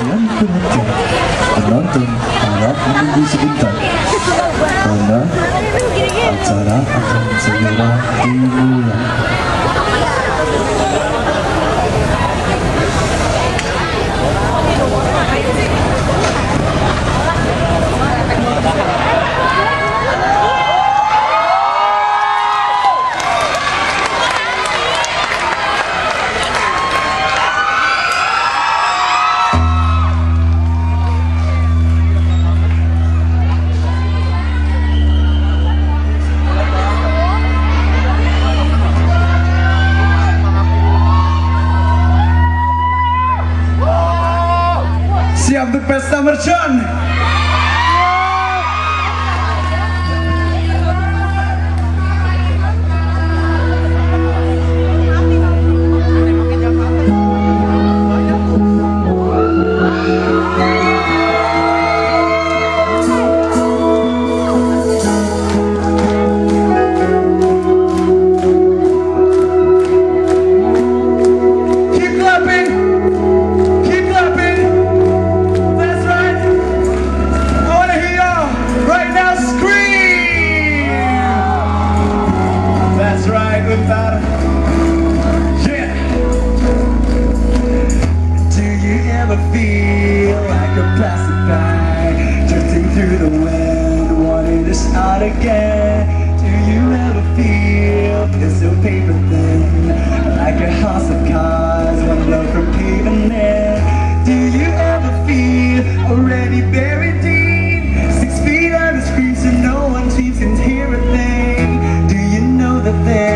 Dengan perhatian, penonton harap menunggu sebentar karena acara akan segera dimulai. Siap untuk pesta mercon. UNTAR. Yeah. Do you ever feel like a plastic bag drifting through the wind, wanting to start again? Do you ever feel this so paper thin, like a house of cards, one blow from pavement? Do you ever feel already buried deep, 6 feet under screens and no one seems to hear a thing? Do you know that there